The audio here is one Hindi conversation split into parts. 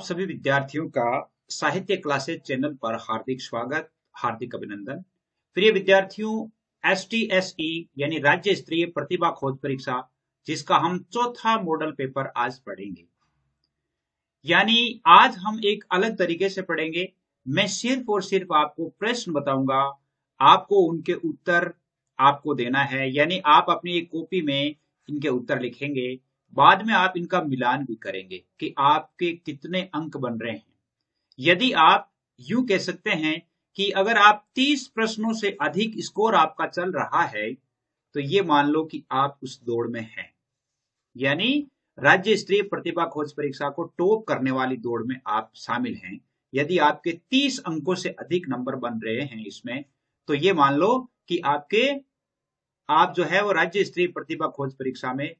सभी विद्यार्थियों का साहित्य क्लासेस चैनल पर हार्दिक स्वागत, हार्दिक अभिनंदन। प्रिय विद्यार्थियों, STSE यानी राज्य स्तरीय प्रतिभा खोज परीक्षा, जिसका हम चौथा मॉडल पेपर आज पढ़ेंगे। यानी आज हम एक अलग तरीके से पढ़ेंगे। मैं सिर्फ और सिर्फ आपको प्रश्न बताऊंगा, आपको उनके उत्तर आपको देना है। यानी आप अपनी एक कॉपी में इनके उत्तर लिखेंगे, बाद में आप इनका मिलान भी करेंगे कि आपके कितने अंक बन रहे हैं। यदि आप यूं कह सकते हैं कि अगर आप 30 प्रश्नों से अधिक स्कोर आपका चल रहा है, तो ये मान लो कि आप उस दौड़ में हैं। यानी राज्य स्तरीय प्रतिभा खोज परीक्षा को टॉप करने वाली दौड़ में आप शामिल हैं। यदि आपके 30 अंकों से अधिक नंबर बन रहे हैं इसमें, तो ये मान लो कि आप जो है वो राज्य स्तरीय प्रतिभा खोज परीक्षा में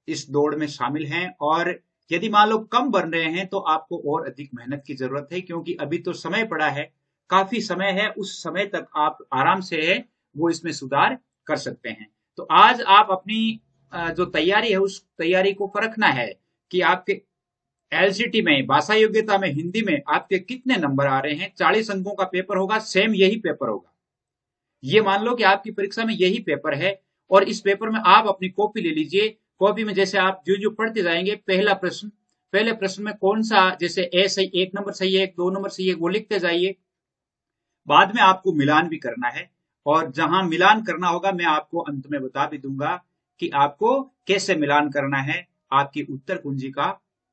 इस दौड़ में शामिल हैं। और यदि मान लो कम बन रहे हैं तो आपको और अधिक मेहनत की जरूरत है, क्योंकि अभी तो समय पड़ा है, काफी समय है। उस समय तक आप आराम से वो इसमें सुधार कर सकते हैं। तो आज आप अपनी जो तैयारी है उस तैयारी को परखना है कि आपके LCT में, भाषा योग्यता में, हिंदी में आपके कितने नंबर आ रहे हैं। 40 अंकों का पेपर होगा, सेम यही पेपर होगा। ये मान लो कि आपकी परीक्षा में यही पेपर है और इस पेपर में आप अपनी कॉपी ले लीजिए। कॉपी में जैसे आप जो पढ़ते जाएंगे, पहले प्रश्न में कौन सा, जैसे ए सही, 1 नंबर सही है, 2 नंबर सही है, वो लिखते जाइए। बाद में आपको मिलान भी करना है, और जहां मिलान करना होगा मैं आपको अंत में बता भी दूंगा कि आपको कैसे मिलान करना है, आपकी उत्तर कुंजी का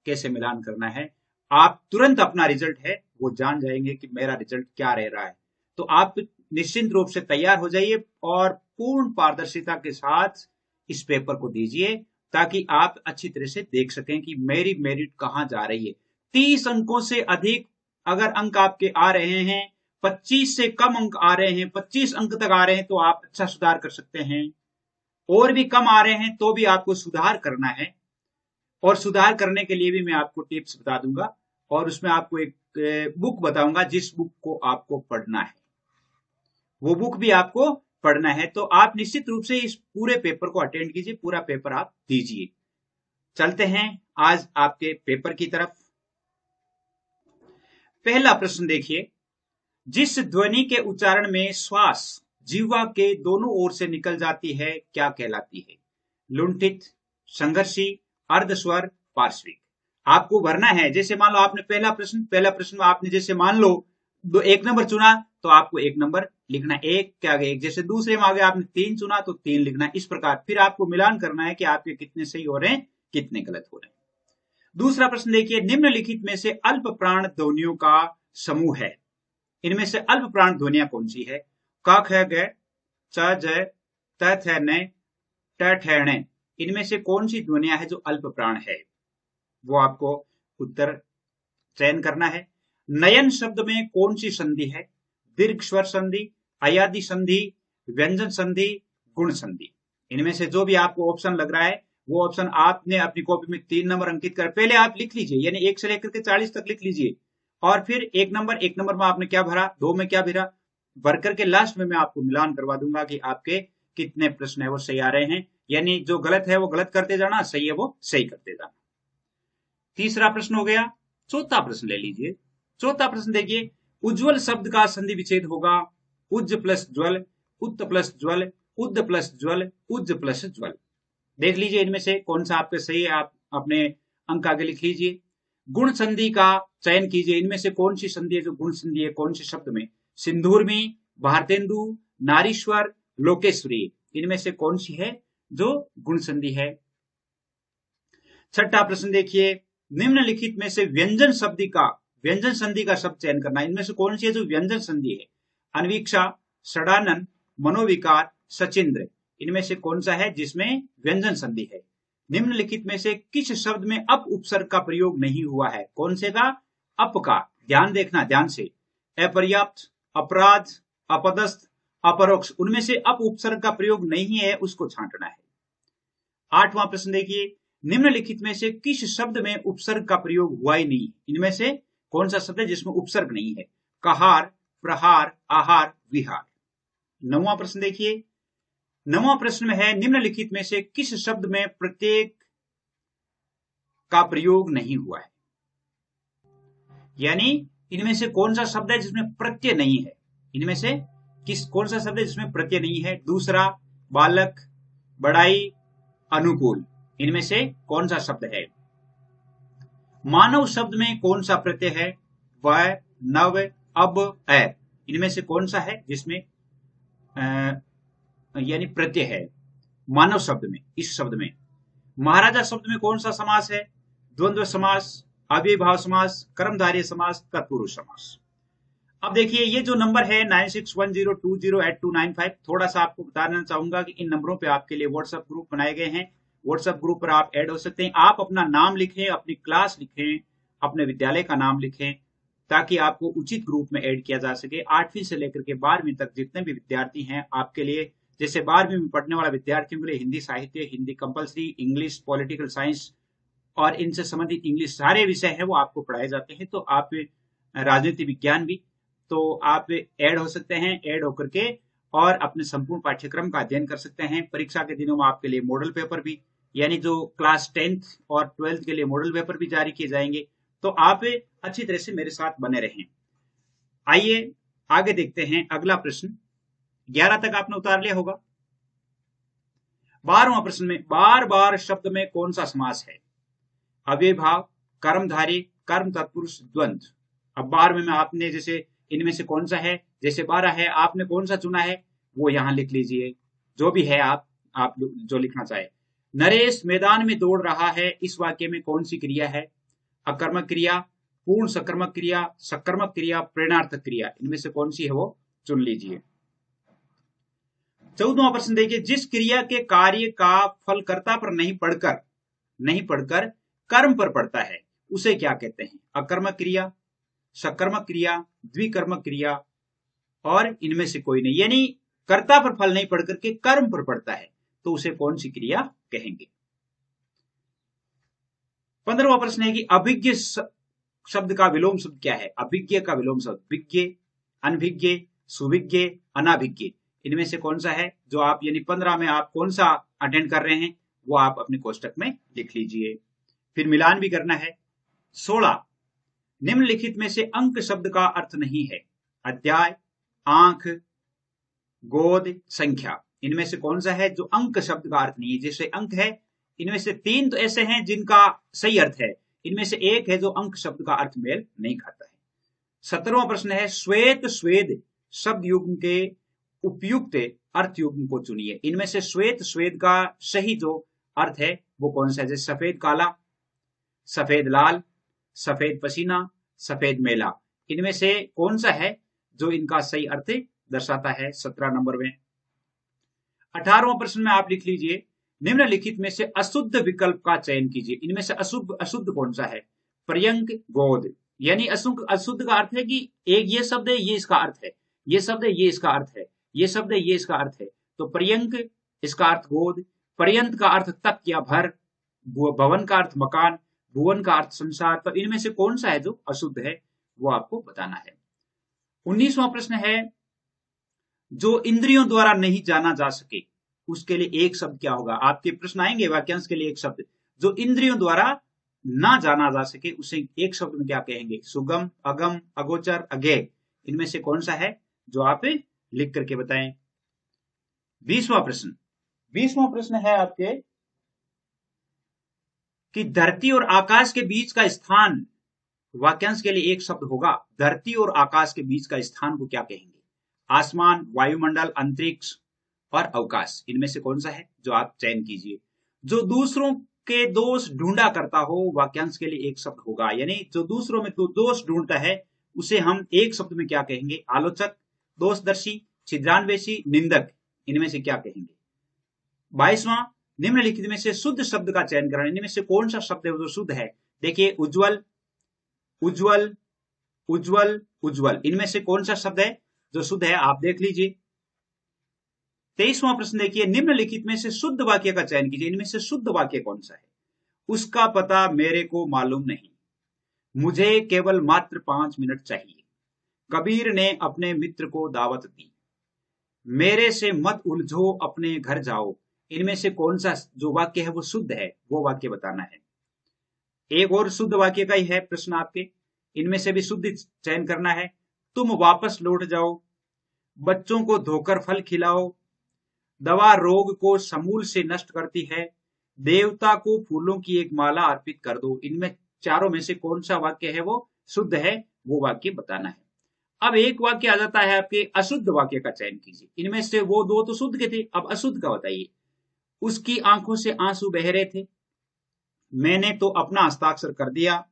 कैसे मिलान करना है। आप तुरंत अपना रिजल्ट है वो जान जाएंगे कि मेरा रिजल्ट क्या रह रहा है। तो आप निश्चिंत रूप से तैयार हो जाइए और पूर्ण पारदर्शिता के साथ इस पेपर को दीजिए, ताकि आप अच्छी तरह से देख सकें कि मेरी मेरिट कहां जा रही है। 30 अंकों से अधिक अगर अंक आपके आ रहे हैं, 25 से कम अंक आ रहे हैं, 25 अंक तक आ रहे हैं, तो आप अच्छा सुधार कर सकते हैं। और भी कम आ रहे हैं तो भी आपको सुधार करना है, और सुधार करने के लिए भी मैं आपको टिप्स बता दूंगा, और उसमें आपको एक बुक बताऊंगा जिस बुक को आपको पढ़ना है, वो बुक भी आपको पढ़ना है। तो आप निश्चित रूप से इस पूरे पेपर को अटेंड कीजिए, पूरा पेपर आप दीजिए। चलते हैं आज आपके पेपर की तरफ। पहला प्रश्न देखिए, जिस ध्वनि के उच्चारण में श्वास जिह्वा के दोनों ओर से निकल जाती है क्या कहलाती है? लुंठित, संघर्षी, अर्धस्वर, पार्श्विक। आपको भरना है। जैसे मान लो आपने पहला प्रश्न में आपने जैसे मान लो 1 नंबर चुना, तो आपको 1 नंबर लिखना, 1 के आगे 1। जैसे दूसरे में आगे आपने 3 चुना तो 3 लिखना। इस प्रकार फिर आपको मिलान करना है कि आपके कितने सही हो रहे हैं, कितने गलत हो रहे हैं। दूसरा प्रश्न देखिए, निम्नलिखित में से अल्प प्राण ध्वनियों का समूह है। इनमें से अल्प प्राण ध्वनियां कौन सी है? क ख ग, च ज, त थ न, ट ठ ण। इनमें से कौन सी ध्वनियां है जो अल्प प्राण है? वो आपको उत्तर चयन करना है। नयन शब्द में कौन सी संधि है? दीर्घ स्वर संधि, अयादि संधि, व्यंजन संधि, गुण संधि। इनमें से जो भी आपको ऑप्शन लग रहा है वो ऑप्शन आपने अपनी कॉपी में 3 नंबर अंकित कर पहले आप लिख लीजिए, यानी 1 से लेकर के 40 तक लिख लीजिए। और फिर 1 नंबर में आपने क्या भरा, 2 में क्या भरा, भर करके लास्ट में मैं आपको मिलान करवा दूंगा कि आपके कितने प्रश्न है वो सही आ रहे हैं। यानी जो गलत है वो गलत करते जाना, सही है वो सही करते जाना। तीसरा प्रश्न हो गया। चौथा प्रश्न ले लीजिए। चौथा प्रश्न देखिए, उज्ज्वल शब्द का संधि विच्छेद होगा उज्ज प्लस ज्वल, उत्त प्लस ज्वल, उद्द प्लस ज्वल, उज्ज प्लस ज्वल। देख लीजिए इनमें से कौन सा आपके सही है, आप अपने अंक आगे लिख लीजिए। गुण संधि का चयन कीजिए। इनमें से कौन सी संधि है जो गुण संधि है, कौन से शब्द में? सिंधूर्मी, भारतेंदु, नारीश्वर, लोकेश्वरी। इनमें से कौन सी है जो गुण संधि है? छठा प्रश्न देखिए, निम्नलिखित में से व्यंजन संधि का शब्द चयन करना। इनमें से कौन सी है जो व्यंजन संधि है? अनवीक्षा, षडानन, मनोविकार, सचिंद्र। इनमें से कौन सा है जिसमें व्यंजन संधि है? निम्नलिखित में से किस शब्द में अप उपसर्ग का प्रयोग नहीं हुआ है? कौन से का? अप का। ध्यान देखना, ध्यान से। अपर्याप्त, अपराध, अपदस्थ, अपरोक्ष। उनमें से अप उपसर्ग का प्रयोग नहीं है, उसको छांटना है। आठवां प्रश्न देखिए, निम्नलिखित में से किस शब्द में उपसर्ग का प्रयोग हुआ ही नहीं? इनमें से कौन सा शब्द है जिसमें उपसर्ग नहीं है? कहार, प्रहार, आहार, विहार। नौवां प्रश्न देखिए। नौवां प्रश्न में है, निम्नलिखित में से किस शब्द में प्रत्येक का प्रयोग नहीं हुआ है? यानी इनमें से कौन सा शब्द है जिसमें प्रत्यय नहीं है, इनमें से कौन सा शब्द है जिसमें प्रत्यय नहीं है। दूसरा, बालक, बड़ाई, अनुकूल, इनमें से कौन सा शब्द है। मानव शब्द में कौन सा प्रत्यय है। वह, नव, अब, है, इनमें से कौन सा है जिसमें यानी प्रत्यय है मानव शब्द में। इस शब्द में महाराजा शब्द में कौन सा समास है। द्वंद्व समास, अव्ययीभाव समास, कर्मधारय समास, तत्पुरुष समास। अब देखिए ये जो नंबर है 9610208295, थोड़ा सा आपको बताना चाहूंगा कि इन नंबरों पे आपके लिए व्हाट्सएप ग्रुप बनाए गए हैं। व्हाट्सएप ग्रुप पर आप ऐड हो सकते हैं। आप अपना नाम लिखें, अपनी क्लास लिखें, अपने विद्यालय का नाम लिखें, ताकि आपको उचित ग्रुप में ऐड किया जा सके। 8वीं से लेकर के 12वीं तक जितने भी विद्यार्थी हैं आपके लिए, जैसे 12वीं में पढ़ने वाला विद्यार्थियों के लिए हिंदी साहित्य, Hindi compulsory, English, political science और इनसे संबंधित इंग्लिश सारे विषय हैं वो आपको पढ़ाए जाते हैं। तो आप राजनीति विज्ञान भी, तो आप ऐड हो सकते हैं। ऐड होकर के और अपने संपूर्ण पाठ्यक्रम का अध्ययन कर सकते हैं। परीक्षा के दिनों में आपके लिए मॉडल पेपर भी, यानी जो क्लास 10th और 12th के लिए मॉडल पेपर भी जारी किए जाएंगे। तो आप अच्छी तरह से मेरे साथ बने रहें। आइए आगे देखते हैं अगला प्रश्न। 11 तक आपने उतार लिया होगा। 12वां प्रश्न में बार बार शब्द में कौन सा समास है। अव्ययीभाव, कर्मधारय, कर्म तत्पुरुष, द्वंद्व। अब 12वें में आपने जैसे इनमें से कौन सा है, जैसे 12 है, आपने कौन सा चुना है वो यहां लिख लीजिए, जो भी है आप जो लिखना चाहे। नरेश मैदान में दौड़ रहा है, इस वाक्य में कौन सी क्रिया है। अकर्मक क्रिया, पूर्ण सकर्मक क्रिया, सकर्मक क्रिया, प्रेरणार्थक क्रिया, इनमें से कौन सी है वो चुन लीजिए। 14वां प्रश्न देखिए, जिस क्रिया के कार्य का फल कर्ता पर नहीं पड़कर कर्म पर पड़ता है उसे क्या कहते हैं। अकर्मक क्रिया, सकर्मक क्रिया, द्विकर्मक क्रिया और इनमें से कोई नहीं, यानी कर्ता पर फल नहीं पड़ करके कर्म पर पड़ता है तो उसे कौन सी क्रिया कहेंगे। 15वां प्रश्न है कि अभिज्ञ शब्द का विलोम शब्द क्या है। अभिज्ञ का विलोम शब्द विज्ञ, अनभिज्ञ, सुविज्ञ, अनाभिज्ञ, इनमें से कौन सा है जो आप यानी 15 में आप कौन सा अटेंड कर रहे हैं वो आप अपने कोष्टक में लिख लीजिए। फिर मिलान भी करना है। 16, निम्नलिखित में से अंक शब्द का अर्थ नहीं है। अध्याय, आंख, गोद, संख्या, इनमें से कौन सा है जो अंक शब्द का अर्थ नहीं है। जैसे अंक है, इनमें से 3 तो ऐसे हैं जिनका सही अर्थ है, इनमें से एक है जो अंक शब्द का अर्थ मेल नहीं खाता है। 17वां प्रश्न है, श्वेत स्वेद शब्द युग्म के उपयुक्त अर्थ युग्म को चुनिए। इनमें से श्वेत स्वेद का सही जो अर्थ है वो कौन सा है। जैसे सफेद काला, सफेद लाल, सफेद पसीना, सफेद मेला, इनमें से कौन सा है जो इनका सही अर्थ दर्शाता है 17 नंबर में। 18वां प्रश्न में आप लिख लीजिए, निम्नलिखित में से अशुद्ध विकल्प का चयन कीजिए। इनमें से अशुद्ध कौन सा है। पर्यंक, गोद, यानी अशुद्ध का अर्थ है कि एक ये शब्द है ये इसका अर्थ है, ये शब्द है ये इसका अर्थ है, ये शब्द है ये इसका अर्थ है। तो पर्यंक, इसका अर्थ गोद, पर्यंत का अर्थ तक या भर, भवन का अर्थ मकान, भुवन का अर्थ संसार। तो इनमें से कौन सा है जो अशुद्ध है वो आपको बताना है। 19वां प्रश्न है, जो इंद्रियों द्वारा नहीं जाना जा सके उसके लिए एक शब्द क्या होगा। आपके प्रश्न आएंगे वाक्यांश के लिए एक शब्द, जो इंद्रियों द्वारा ना जाना जा सके उसे एक शब्द में क्या कहेंगे। सुगम, अगम, अगोचर, अज्ञेय, इनमें से कौन सा है जो आप लिख करके बताएं। 20वां प्रश्न है आपके कि धरती और आकाश के बीच का स्थान, वाक्यांश के लिए एक शब्द होगा। धरती और आकाश के बीच का स्थान को क्या कहेंगे। आसमान, वायुमंडल, अंतरिक्ष और अवकाश, इनमें से कौन सा है जो आप चयन कीजिए। जो दूसरों के दोष ढूंढा करता हो, वाक्यांश के लिए एक शब्द होगा, यानी जो दूसरों में तो दोष ढूंढता है उसे हम एक शब्द में क्या कहेंगे। आलोचक, दोषदर्शी, छिद्रान्वेषी, निंदक, इनमें से क्या कहेंगे। 22वां, निम्नलिखित में से शुद्ध शब्द का चयन करें। इनमें से कौन सा शब्द है जो शुद्ध है। देखिए उज्जवल, उज्जवल, उज्जवल, उज्जवल, इनमें से कौन सा शब्द है जो शुद्ध है आप देख लीजिए। 23वां प्रश्न देखिए, निम्नलिखित में से शुद्ध वाक्य का चयन कीजिए। इनमें से शुद्ध वाक्य कौन सा है। उसका पता मेरे को मालूम नहीं, मुझे केवल मात्र 5 मिनट चाहिए, कबीर ने अपने मित्र को दावत दी, मेरे से मत उलझो अपने घर जाओ। इनमें से कौन सा जो वाक्य है वो शुद्ध है वो वाक्य बताना है। एक और शुद्ध वाक्य का ही है प्रश्न आपके, इनमें से भी शुद्ध चयन करना है। तुम वापस लौट जाओ, बच्चों को धोकर फल खिलाओ, दवा रोग को समूल से नष्ट करती है, देवता को फूलों की एक माला अर्पित कर दो। इनमें चारों में से कौन सा वाक्य है वो शुद्ध है, वो वाक्य बताना है। अब एक वाक्य आ जाता है आपके अशुद्ध वाक्य का चयन कीजिए। इनमें से वो दो तो शुद्ध के थे, अब अशुद्ध का बताइए। उसकी आंखों से आंसू बह रहे थे, मैंने तो अपना हस्ताक्षर कर दिया,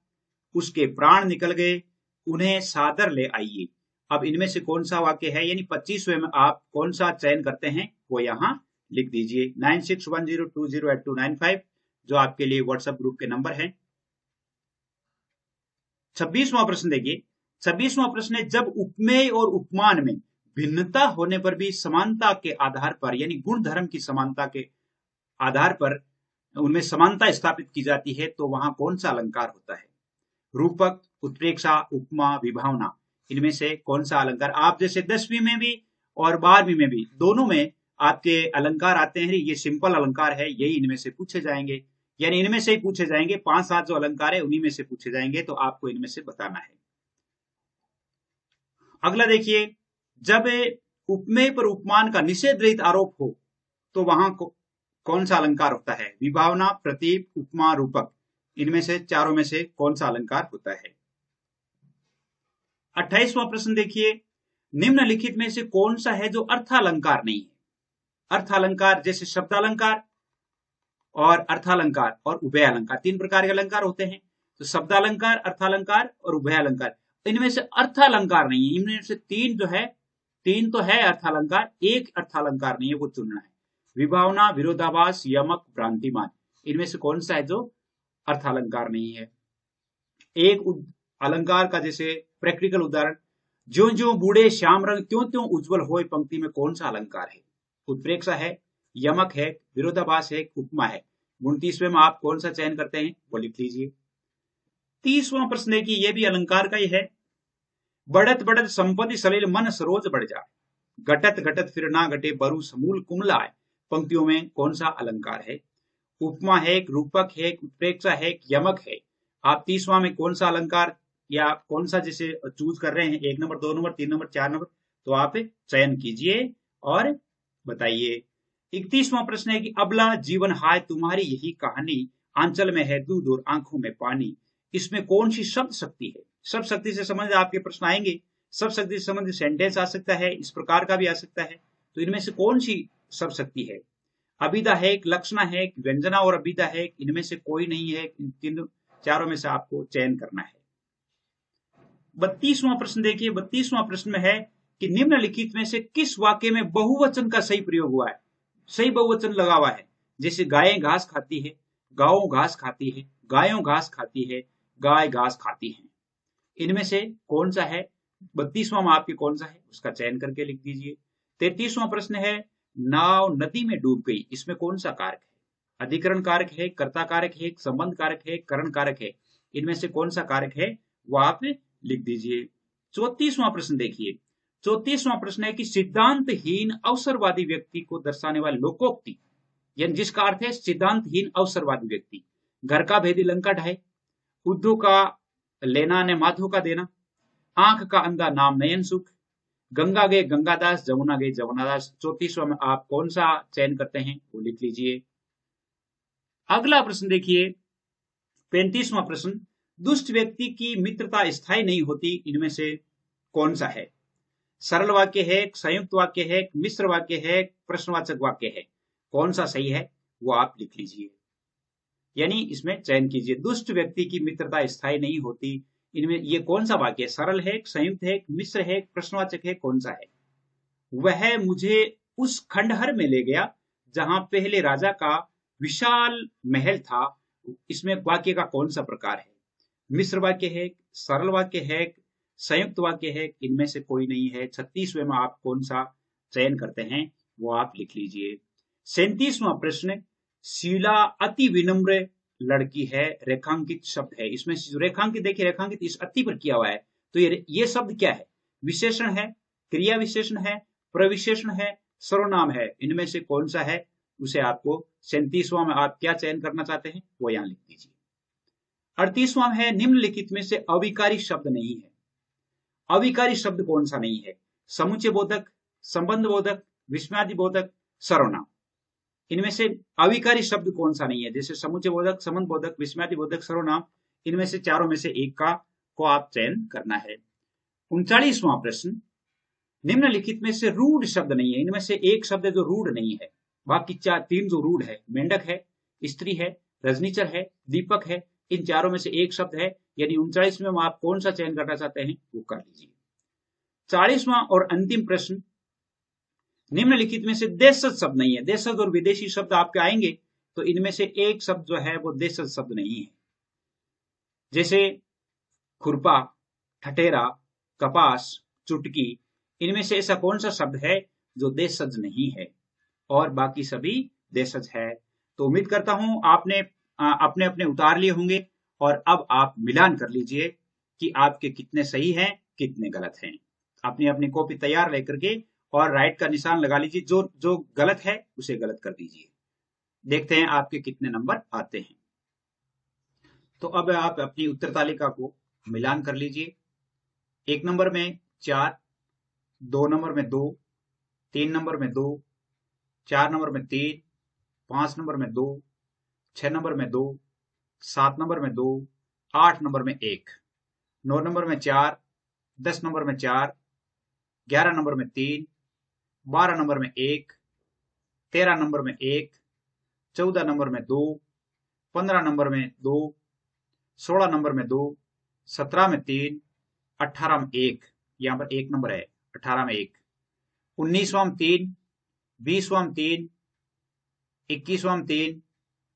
उसके प्राण निकल गए, उन्हें सादर ले आइए। अब इनमें से कौन सा वाक्य है, यानी 25वें में आप कौन सा चयन करते हैं वो यहां लिख दीजिए। 9610208295 जो आपके लिए व्हाट्सएप ग्रुप के नंबर है। 26वां प्रश्न देखिए। 26वां प्रश्न है, जब उपमेय और उपमान में भिन्नता होने पर भी समानता के आधार पर, यानी गुण धर्म की समानता के आधार पर उनमें समानता स्थापित की जाती है, तो वहां कौन सा अलंकार होता है? रूपक, उत्प्रेक्षा, उपमा, विभावना, इनमें से कौन सा अलंकार? आप जैसे 10वीं में भी और 12वीं में भी दोनों में आपके अलंकार आते हैं, ये सिंपल अलंकार है, यही इनमें से पूछे जाएंगे, यानी इनमें से ही पूछे जाएंगे। 5-7 जो अलंकार है उन्हीं में से पूछे जाएंगे, तो आपको इनमें से बताना है। अगला देखिए, जब उपमेय पर उपमान का निषेध रहित आरोप हो तो वहां कौन सा अलंकार होता है? विभावना, प्रतीक, उपमा, रूपक, इनमें से चारों में से कौन सा अलंकार होता है? 28वां प्रश्न देखिए, निम्नलिखित में से कौन सा है जो अर्थालंकार नहीं है? अर्थालंकार जैसे शब्दालंकार और अर्थालंकार और उभय अलंकार, 3 प्रकार के अलंकार होते हैं। तो शब्दालंकार, अर्थालंकार और उभय अलंकार, इनमें से अर्थालंकार नहीं है। इनमें से 3 जो है, 3 तो है अर्थालंकार, एक अर्थालंकार नहीं है, वो चुनना है। विभावना, विरोधाभास, यमक, भ्रांतिमान, इनमें से कौन सा है जो अर्थालंकार नहीं है? एक अलंकार का जैसे प्रैक्टिकल उदाहरण, ज्यो ज्यो बूढ़े श्याम रंग त्यों त्यों उज्जवल होए, पंक्ति में कौन सा अलंकार है? उत्प्रेक्षा है, यमक है, विरोधाभास है, उपमा है। 29वें में आप कौन सा चयन करते हैं वो लिख लीजिए। 30वां प्रश्न है कि ये भी अलंकार का ही है। बढ़त बढ़त संपत्ति सलील मन सरोज बढ़ जाए, घटत घटत फिर ना घटे बरु समूल कुमलाए, पंक्तियों में कौन सा अलंकार है? उपमा है, रूपक है, उत्प्रेक्षा है, यमक है। आप 30वां में कौन सा अलंकार या कौन सा जैसे चूज कर रहे हैं, 1 नंबर, 2 नंबर, 3 नंबर, 4 नंबर, तो आप चयन कीजिए और बताइए। 31वां प्रश्न है कि अबला जीवन हाय तुम्हारी यही कहानी, आंचल में है दूध और आंखों में पानी, इसमें कौन सी शब्द शक्ति है? शब्द शक्ति से संबंधित आपके प्रश्न आएंगे। शब्द शक्ति से संबंधित सेंटेंस आ सकता है, इस प्रकार का भी आ सकता है। तो इनमें से कौन सी शब्द शक्ति है? अभिधा है, लक्षणा है, व्यंजना और अभिधा है, इनमें से कोई नहीं है। इन तीनों चारों में से आपको चयन करना है। 32वां प्रश्न देखिए। 32वां प्रश्न में है कि निम्नलिखित में से किस वाक्य में बहुवचन का सही प्रयोग हुआ है? सही बहुवचन लगा हुआ है, जैसे गायें घास खाती है, गायों घास खाती है, गायों घास खाती है, गाय घास खाती है। इनमें से कौन सा है? 32वां में आपके कौन सा है उसका चयन करके लिख दीजिए। 33वां प्रश्न है, नाव नदी में डूब गई, इसमें कौन सा कारक है? अधिकरण कारक है, कर्ता कारक है, संबंध कारक है, करण कारक है, इनमें से कौन सा कारक है वो आप लिख दीजिए। 34वां प्रश्न देखिए। 34वां प्रश्न है कि सिद्धांतहीन अवसरवादी व्यक्ति को दर्शाने वाली लोकोक्ति, यानी जिसका अर्थ है सिद्धांतहीन अवसरवादी व्यक्ति। घर का भेदी लंका ढाए, उद्धव का लेना ने माधो का देना, आंख का अंधा नाम नयन सुख, गंगा गए गंगादास, जमुना गए जमुनादास। 34वां में आप कौन सा चयन करते हैं वो लिख लीजिए। अगला प्रश्न देखिए। 35वां प्रश्न, दुष्ट व्यक्ति की मित्रता स्थायी नहीं होती, इनमें से कौन सा है? सरल वाक्य है, संयुक्त वाक्य है, मिश्र वाक्य है, प्रश्नवाचक वाक्य है, कौन सा सही है वो आप लिख लीजिए, यानी इसमें चयन कीजिए। दुष्ट व्यक्ति की मित्रता स्थायी नहीं होती, इनमें ये कौन सा वाक्य है? सरल है, संयुक्त है, मिश्र है, प्रश्नवाचक है, कौन सा है? वह मुझे उस खंडहर में ले गया जहां पहले राजा का विशाल महल था, इसमें वाक्य का कौन सा प्रकार है? मिश्र वाक्य है, सरल वाक्य है, संयुक्त वाक्य है, इनमें से कोई नहीं है। 36वें में आप कौन सा चयन करते हैं वो आप लिख लीजिए। 37वां प्रश्न, शीला अति विनम्र लड़की है, रेखांकित शब्द है, इसमें रेखांकित देखिए, रेखांकित इस अति पर किया हुआ है, तो ये शब्द क्या है? विशेषण है, क्रिया विशेषण है, प्रविशेषण है, सर्वनाम है, इनमें से कौन सा है उसे आपको 37वां में आप क्या चयन करना चाहते हैं वो यहां लिख दीजिए। 38वां है, निम्नलिखित में से अविकारी शब्द नहीं है। अविकारी शब्द कौन सा नहीं है? समुच्चय बोधक, संबंध बोधक, विस्मयादि बोधक, सर्वनाम। इनमें से अविकारी शब्द कौन सा नहीं है? जैसे समुच्चय बोधक, संबंध बोधक, विस्मयादि बोधक, सर्वनाम, इनमें से चारों में से एक का को आप चयन करना है। 39वां प्रश्न, निम्नलिखित में से रूढ़ शब्द नहीं है। इनमें से एक शब्द है जो रूढ़ नहीं है, बाकी तीन जो रूढ़ है, मेंढक है, स्त्री है, रजनीचर है, दीपक है, इन चारों में से एक शब्द है। यानी 39 में आप कौन सा चयन करना चाहते हैं वो कर लीजिए। 40वां और अंतिम प्रश्न, निम्नलिखित में से देशज शब्द नहीं है। देशज और विदेशी शब्द आपके आएंगे, तो इनमें से एक शब्द जो है वो देशज शब्द नहीं है। जैसे खुरपा, ठठेरा, कपास, चुटकी, इनमें से ऐसा कौन सा शब्द है जो देशज नहीं है और बाकी सभी देशज है। तो उम्मीद करता हूं आपने अपने अपने उतार लिए होंगे और अब आप मिलान कर लीजिए कि आपके कितने सही हैं, कितने गलत हैं। अपनी अपनी कॉपी तैयार लेकर के और राइट का निशान लगा लीजिए। जो जो गलत है उसे गलत कर दीजिए। देखते हैं आपके कितने नंबर आते हैं। तो अब आप अपनी उत्तर तालिका को मिलान कर लीजिए। 1 नंबर में 4, 2 नंबर में 2, 3 नंबर में 2, 4 नंबर में 3, 5 नंबर में 2, 6 नंबर में 2, 7 नंबर में 2, 8 नंबर में 1, 9 नंबर में 4, 10 नंबर में 4, 11 नंबर में 3, 12 नंबर में 1, 13 नंबर में 1, 14 नंबर में 2, 15 नंबर में 2, 16 नंबर में 2, 17 में 3, 18 में 1, यहाँ पर 1 नंबर है, 18 में 1, 19वां में 3, 20वां में 3, 21वां में 3,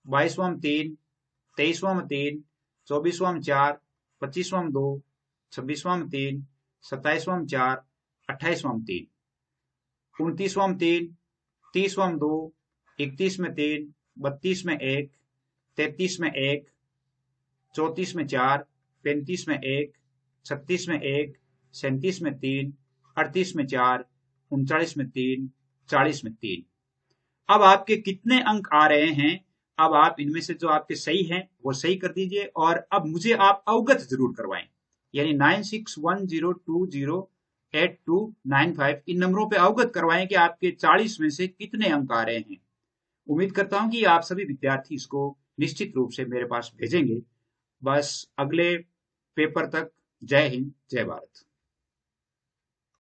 22वां में 3, 23वां में 3, 24वां में 4, 25वां में 2, 26वां में 3, 27वां में 4, 28वां में 3, 29वां में 3, 30वां में 2, 31 में 3, 32 में 1, 33 में 1, 34 में 4, 35 में 1, 36 में 1, 37 में 3, 38 में 4, 39 में 3, 40 में 3। अब आपके कितने अंक आ रहे हैं? अब आप इनमें से जो आपके सही हैं वो सही कर दीजिए और अब मुझे आप अवगत जरूर करवाएं। यानी 9610208295 इन नंबरों पे अवगत करवाएं कि आपके 40 में से कितने अंक आ रहे हैं। उम्मीद करता हूं कि आप सभी विद्यार्थी इसको निश्चित रूप से मेरे पास भेजेंगे। बस अगले पेपर तक जय हिंद, जय भारत।